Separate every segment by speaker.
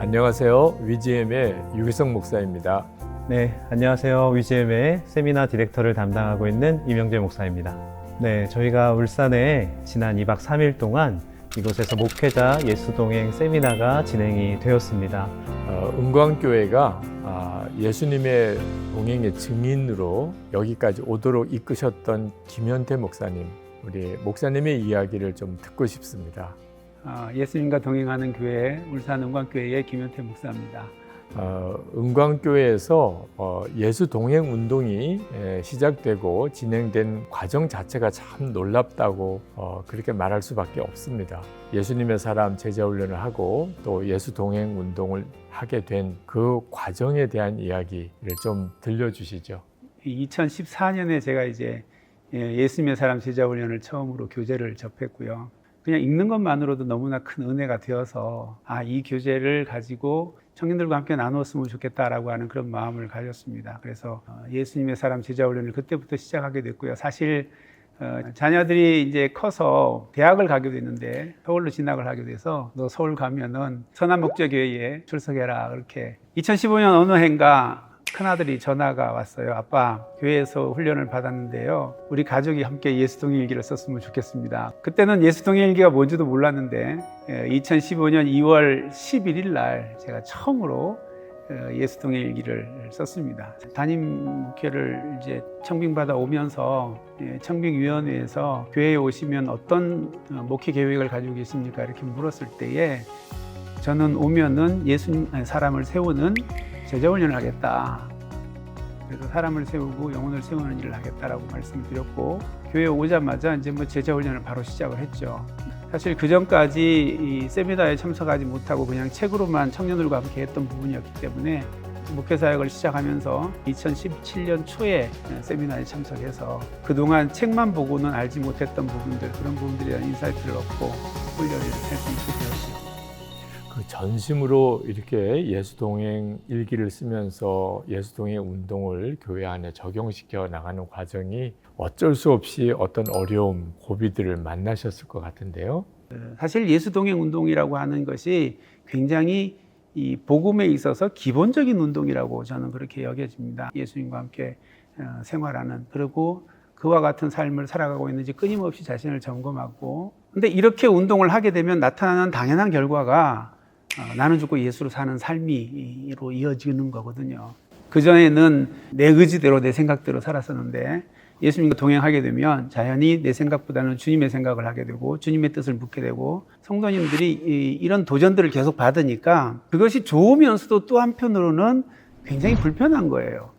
Speaker 1: 안녕하세요. 위지엠의 유기성 목사입니다.
Speaker 2: 네, 안녕하세요. 위지엠의 세미나 디렉터를 담당하고 있는 이명재 목사입니다. 네, 저희가 울산에 지난 2박 3일 동안 이곳에서 목회자 예수동행 세미나가 진행이 되었습니다.
Speaker 1: 은광교회가 예수님의 동행의 증인으로 여기까지 오도록 이끄셨던 김현태 목사님, 우리 목사님의 이야기를 좀 듣고 싶습니다.
Speaker 3: 예수님과 동행하는 교회 울산 은광교회의 김현태 목사입니다.
Speaker 1: 은광교회에서 예수 동행 운동이 시작되고 진행된 과정 자체가 참 놀랍다고 그렇게 말할 수밖에 없습니다. 예수님의 사람 제자 훈련을 하고 또 예수 동행 운동을 하게 된 그 과정에 대한 이야기를 좀 들려주시죠.
Speaker 3: 2014년에 제가 이제 예수님의 사람 제자 훈련을 처음으로 교재를 접했고요. 그냥 읽는 것만으로도 너무나 큰 은혜가 되어서 이 교재를 가지고 청년들과 함께 나누었으면 좋겠다라고 하는 그런 마음을 가졌습니다. 그래서 예수님의 사람 제자 훈련을 그때부터 시작하게 됐고요. 사실 자녀들이 이제 커서 대학을 가게 됐는데 서울로 진학을 하게 돼서 너 서울 가면은 선한목적교회에 출석해라 그렇게 2015년 어느 해인가 큰아들이 전화가 왔어요. 아빠, 교회에서 훈련을 받았는데요. 우리 가족이 함께 예수동행일기를 썼으면 좋겠습니다. 그때는 예수동행일기가 뭔지도 몰랐는데 2015년 2월 11일 날 제가 처음으로 예수동행일기를 썼습니다. 담임 목회를 이제 청빙받아 오면서 청빙위원회에서 교회에 오시면 어떤 목회 계획을 가지고 계십니까? 이렇게 물었을 때에 저는 오면은 예수님 사람을 세우는 제자훈련을 하겠다. 그래서 사람을 세우고 영혼을 세우는 일을 하겠다라고 말씀을 드렸고 교회에 오자마자 이제 제자훈련을 바로 시작을 했죠. 사실 그 전까지 이 세미나에 참석하지 못하고 그냥 책으로만 청년들과 함께 했던 부분이었기 때문에 목회 사역을 시작하면서 2017년 초에 세미나에 참석해서 그동안 책만 보고는 알지 못했던 부분들, 그런 부분들에 대한 인사이트를 얻고 훈련을 할 수 있게 되었죠.
Speaker 1: 그 전심으로 이렇게 예수동행 일기를 쓰면서 예수동행 운동을 교회 안에 적용시켜 나가는 과정이 어쩔 수 없이 어떤 어려움, 고비들을 만나셨을 것 같은데요.
Speaker 3: 사실 예수동행 운동이라고 하는 것이 굉장히 이 복음에 있어서 기본적인 운동이라고 저는 그렇게 여겨집니다. 예수님과 함께 생활하는, 그리고 그와 같은 삶을 살아가고 있는지 끊임없이 자신을 점검하고, 근데 이렇게 운동을 하게 되면 나타나는 당연한 결과가 나는 죽고 예수로 사는 삶이로 이어지는 거거든요. 그전에는 내 의지대로 내 생각대로 살았었는데 예수님과 동행하게 되면 자연히 내 생각보다는 주님의 생각을 하게 되고 주님의 뜻을 묻게 되고 성도님들이 이런 도전들을 계속 받으니까 그것이 좋으면서도 또 한편으로는 굉장히 불편한 거예요.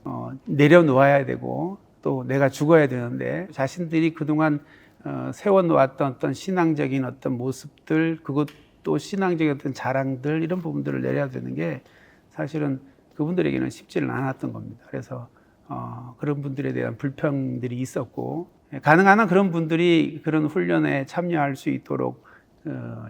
Speaker 3: 내려놓아야 되고 또 내가 죽어야 되는데 자신들이 그동안 세워놓았던 어떤 신앙적인 어떤 모습들, 그것도 신앙적인 어떤 자랑들, 이런 부분들을 내려야 되는 게 사실은 그분들에게는 쉽지는 않았던 겁니다. 그래서 그런 분들에 대한 불평들이 있었고, 가능한 한 그런 분들이 그런 훈련에 참여할 수 있도록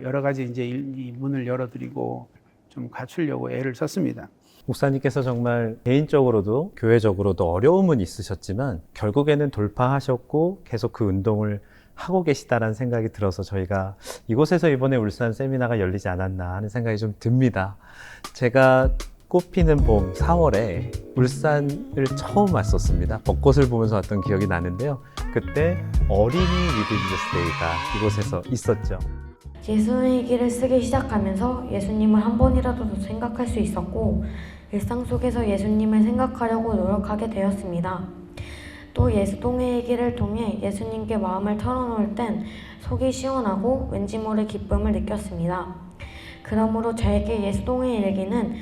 Speaker 3: 여러 가지 이제 이 문을 열어드리고 좀 갖추려고 애를 썼습니다.
Speaker 2: 목사님께서 정말 개인적으로도 교회적으로도 어려움은 있으셨지만 결국에는 돌파하셨고 계속 그 운동을 하고 계시다라는 생각이 들어서 저희가 이곳에서 이번에 울산 세미나가 열리지 않았나 하는 생각이 좀 듭니다. 제가 꽃피는 봄 4월에 울산을 처음 왔었습니다. 벚꽃을 보면서 왔던 기억이 나는데요. 그때 어린이 리드지스데이가 이곳에서 있었죠.
Speaker 4: 예수의 길을 쓰기 시작하면서 예수님을 한 번이라도 더 생각할 수 있었고 일상 속에서 예수님을 생각하려고 노력하게 되었습니다. 또 예수동행의 길을 통해 예수님께 마음을 털어놓을 땐 속이 시원하고 왠지 모를 기쁨을 느꼈습니다. 그러므로 저에게 예수동행의 일기는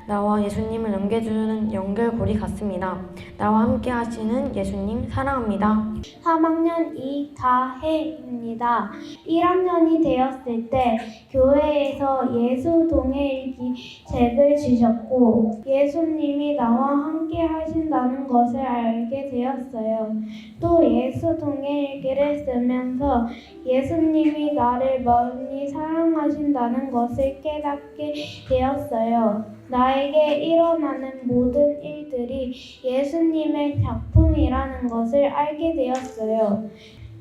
Speaker 4: 나와 예수님을 넘겨주는 연결고리 같습니다. 나와 함께 하시는 예수님 사랑합니다.
Speaker 5: 3학년 이다혜입니다. 1학년이 되었을 때 교회에서 예수 동행일기 책을 주셨고 예수님이 나와 함께 하신다는 것을 알게 되었어요. 또 예수 동행일기를 쓰면서 예수님이 나를 많이 사랑하신다는 것을 깨닫게 되었어요. 나에게 일어나는 모든 일들이 예수님의 작품이라는 것을 알게 되었어요.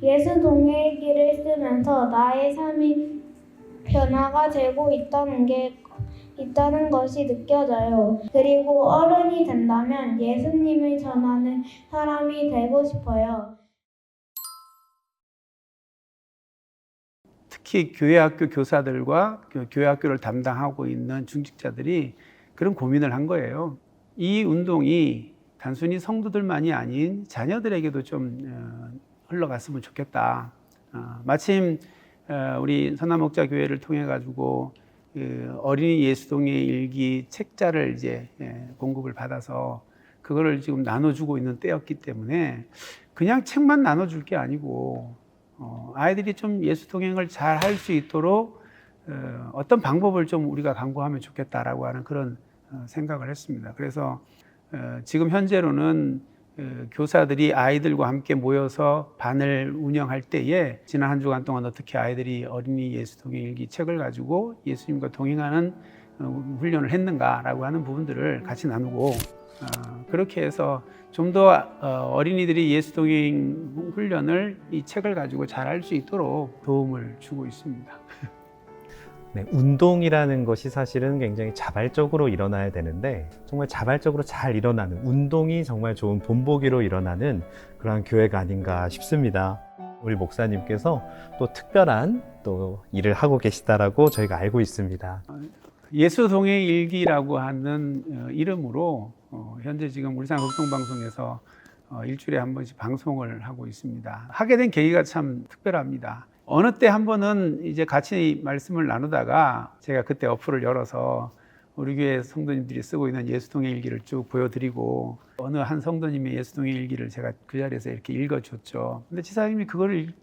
Speaker 5: 예수 동행일기를 쓰면서 나의 삶이 변화가 되고 있다는 게 있다는 것이 느껴져요. 그리고 어른이 된다면 예수님을 전하는 사람이 되고 싶어요.
Speaker 3: 특히 교회학교 교사들과 교회학교를 담당하고 있는 중직자들이 그런 고민을 한 거예요. 이 운동이 단순히 성도들만이 아닌 자녀들에게도 좀 흘러갔으면 좋겠다. 마침 우리 선남목자교회를 통해 가지고 어린이 예수동의 일기 책자를 이제 공급을 받아서 그거를 지금 나눠주고 있는 때였기 때문에 그냥 책만 나눠줄 게 아니고 아이들이 좀 예수 동행을 잘 할 수 있도록 어떤 방법을 좀 우리가 강구하면 좋겠다라고 하는 그런 생각을 했습니다. 그래서 지금 현재로는 교사들이 아이들과 함께 모여서 반을 운영할 때에 지난 한 주간 동안 어떻게 아이들이 어린이 예수 동행 일기 책을 가지고 예수님과 동행하는 훈련을 했는가라고 하는 부분들을 같이 나누고 그렇게 해서 좀 더 어린이들이 예수 동행 훈련을 이 책을 가지고 잘 할 수 있도록 도움을 주고 있습니다.
Speaker 2: 네, 운동이라는 것이 사실은 굉장히 자발적으로 일어나야 되는데 정말 자발적으로 잘 일어나는 운동이 정말 좋은 본보기로 일어나는 그러한 교회가 아닌가 싶습니다. 우리 목사님께서 또 특별한 또 일을 하고 계시다라고 저희가 알고 있습니다.
Speaker 3: 예수 동행 일기라고 하는 이름으로 현재 지금 울산 극동방송에서 일주일에 한 번씩 방송을 하고 있습니다. 하게 된 계기가 참 특별합니다. 어느 때 한 번은 이제 같이 말씀을 나누다가 제가 그때 어플을 열어서 우리 교회 성도님들이 쓰고 있는 예수 동행 일기를 쭉 보여드리고 어느 한 성도님의 예수 동행 일기를 제가 그 자리에서 이렇게 읽어줬죠. 근데 지사님이 그거를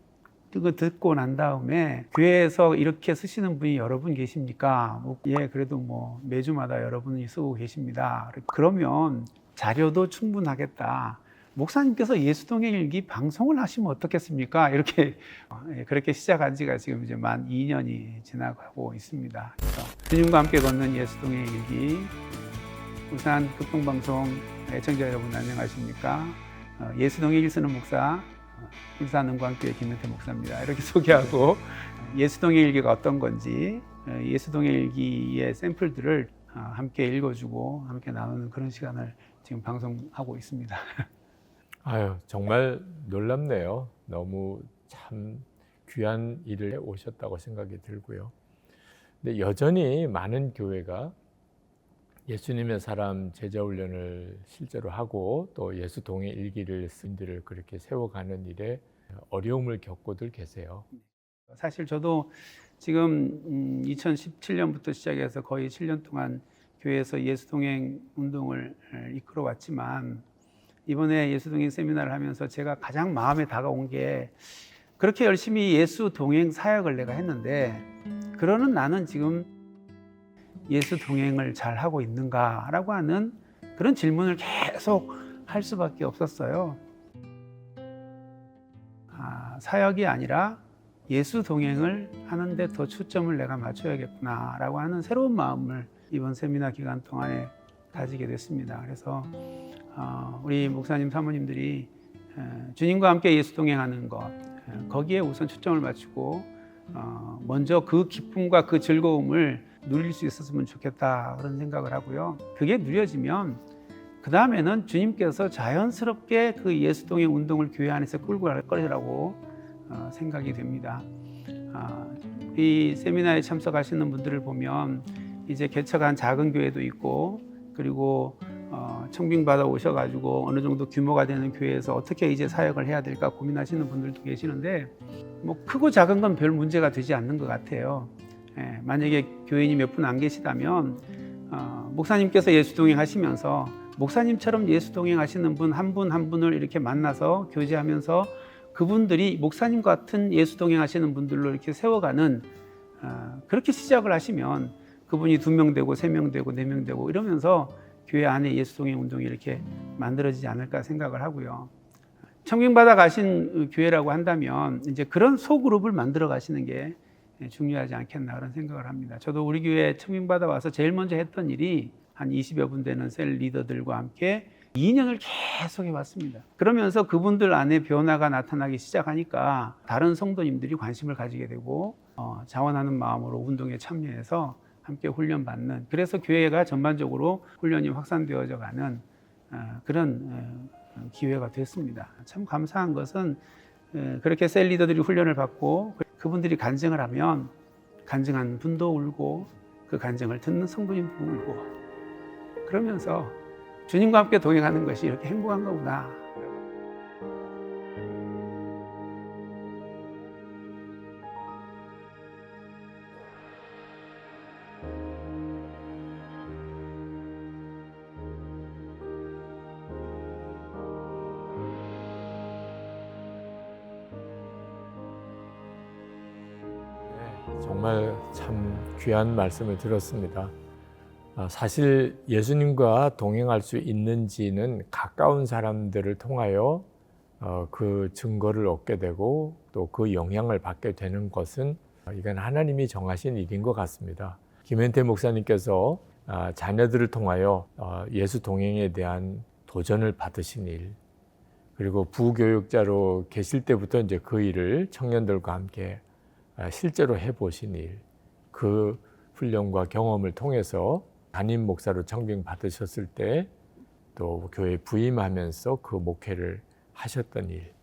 Speaker 3: 듣고 난 다음에 교회에서 이렇게 쓰시는 분이 여러 분 계십니까? 예, 그래도 뭐 매주마다 여러분이 쓰고 계십니다. 그러면 자료도 충분하겠다. 목사님께서 예수 동행 일기 방송을 하시면 어떻겠습니까? 이렇게 그렇게 시작한 지가 지금 이제 만 2년이 지나가고 있습니다. 그래서 주님과 함께 걷는 예수 동행 일기 울산 극동방송 애청자 여러분 안녕하십니까? 예수 동행 일기 쓰는 목사 울산 은광교회 김현태 목사입니다. 이렇게 소개하고 예수 동행 일기가 어떤 건지 예수 동행 일기의 샘플들을 함께 읽어주고 함께 나누는 그런 시간을 지금 방송하고 있습니다.
Speaker 1: 아유, 정말 놀랍네요. 너무 참 귀한 일을 해 오셨다고 생각이 들고요. 근데 여전히 많은 교회가 예수님의 사람 제자 훈련을 실제로 하고 또 예수 동행 일기를 쓴 들을 그렇게 세워가는 일에 어려움을 겪고들 계세요.
Speaker 3: 사실 저도 지금 2017년부터 시작해서 거의 7년 동안 교회에서 예수 동행 운동을 이끌어 왔지만 이번에 예수 동행 세미나를 하면서 제가 가장 마음에 다가온 게 그렇게 열심히 예수 동행 사역을 내가 했는데 그러는 나는 지금 예수 동행을 잘 하고 있는가라고 하는 그런 질문을 계속 할 수밖에 없었어요. 사역이 아니라 예수 동행을 하는데 더 초점을 내가 맞춰야겠구나라고 하는 새로운 마음을 이번 세미나 기간 동안에 가지게 됐습니다. 그래서 우리 목사님 사모님들이 주님과 함께 예수 동행하는 것 거기에 우선 초점을 맞추고 먼저 그 기쁨과 그 즐거움을 누릴 수 있었으면 좋겠다 그런 생각을 하고요. 그게 누려지면 그 다음에는 주님께서 자연스럽게 그 예수 동행 운동을 교회 안에서 끌고 갈 거라고 생각이 됩니다. 이 세미나에 참석하시는 분들을 보면 이제 개척한 작은 교회도 있고 그리고 청빙받아 오셔가지고 어느 정도 규모가 되는 교회에서 어떻게 이제 사역을 해야 될까 고민하시는 분들도 계시는데 뭐 크고 작은 건 별 문제가 되지 않는 것 같아요. 만약에 교인이 몇 분 안 계시다면 목사님께서 예수 동행하시면서 목사님처럼 예수 동행하시는 분 한 분 한 분을 이렇게 만나서 교제하면서 그분들이 목사님 같은 예수 동행하시는 분들로 이렇게 세워가는 그렇게 시작을 하시면 그분이 2명 되고 3명 되고 4명 되고 이러면서 교회 안에 예수 동행 운동이 이렇게 만들어지지 않을까 생각을 하고요. 청빙받아 가신 교회라고 한다면 이제 그런 소그룹을 만들어 가시는 게 중요하지 않겠나 그런 생각을 합니다. 저도 우리 교회 청빙받아 와서 제일 먼저 했던 일이 한 20여 분 되는 셀 리더들과 함께 2년을 계속 해왔습니다. 그러면서 그분들 안에 변화가 나타나기 시작하니까 다른 성도님들이 관심을 가지게 되고 자원하는 마음으로 운동에 참여해서 함께 훈련받는, 그래서 교회가 전반적으로 훈련이 확산되어져 가는 그런 기회가 됐습니다. 참 감사한 것은 그렇게 셀 리더들이 훈련을 받고 그분들이 간증을 하면 간증한 분도 울고 그 간증을 듣는 성도님도 울고 그러면서 주님과 함께 동행하는 것이 이렇게 행복한 거구나.
Speaker 1: 정말 참 귀한 말씀을 들었습니다. 사실 예수님과 동행할 수 있는지는 가까운 사람들을 통하여 그 증거를 얻게 되고 또 그 영향을 받게 되는 것은 이건 하나님이 정하신 일인 것 같습니다. 김현태 목사님께서 자녀들을 통하여 예수 동행에 대한 도전을 받으신 일, 그리고 부교육자로 계실 때부터 이제 그 일을 청년들과 함께 실제로 해보신 일, 그 훈련과 경험을 통해서 담임 목사로 청빙 받으셨을 때 또 교회 부임하면서 그 목회를 하셨던 일,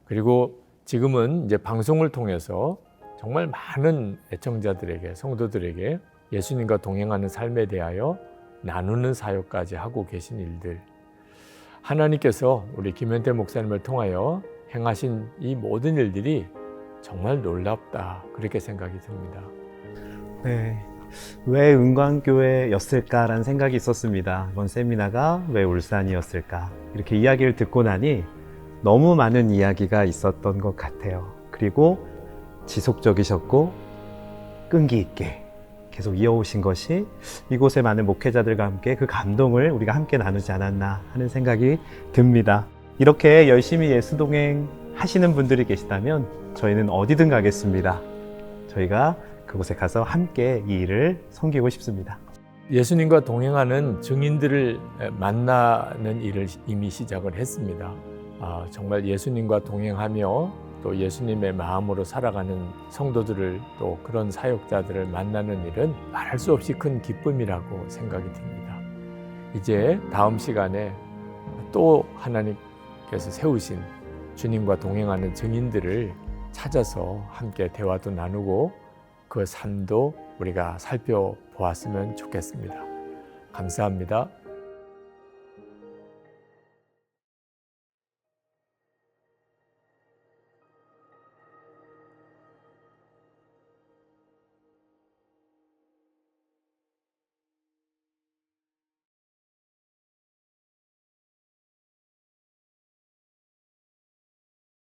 Speaker 1: 그리고 지금은 이제 방송을 통해서 정말 많은 애청자들에게, 성도들에게 예수님과 동행하는 삶에 대하여 나누는 사역까지 하고 계신 일들, 하나님께서 우리 김현태 목사님을 통하여 행하신 이 모든 일들이 정말 놀랍다, 그렇게 생각이 듭니다.
Speaker 2: 네, 왜 은광교회였을까라는 생각이 있었습니다. 이번 세미나가 왜 울산이었을까? 이렇게 이야기를 듣고 나니 너무 많은 이야기가 있었던 것 같아요. 그리고 지속적이셨고 끈기 있게 계속 이어오신 것이 이곳의 많은 목회자들과 함께 그 감동을 우리가 함께 나누지 않았나 하는 생각이 듭니다. 이렇게 열심히 예수 동행 하시는 분들이 계시다면 저희는 어디든 가겠습니다. 저희가 그곳에 가서 함께 이 일을 섬기고 싶습니다.
Speaker 1: 예수님과 동행하는 증인들을 만나는 일을 이미 시작을 했습니다. 정말 예수님과 동행하며 또 예수님의 마음으로 살아가는 성도들을, 또 그런 사역자들을 만나는 일은 말할 수 없이 큰 기쁨이라고 생각이 듭니다. 이제 다음 시간에 또 하나님께서 세우신 주님과 동행하는 증인들을 찾아서 함께 대화도 나누고 그 삶도 우리가 살펴보았으면 좋겠습니다. 감사합니다.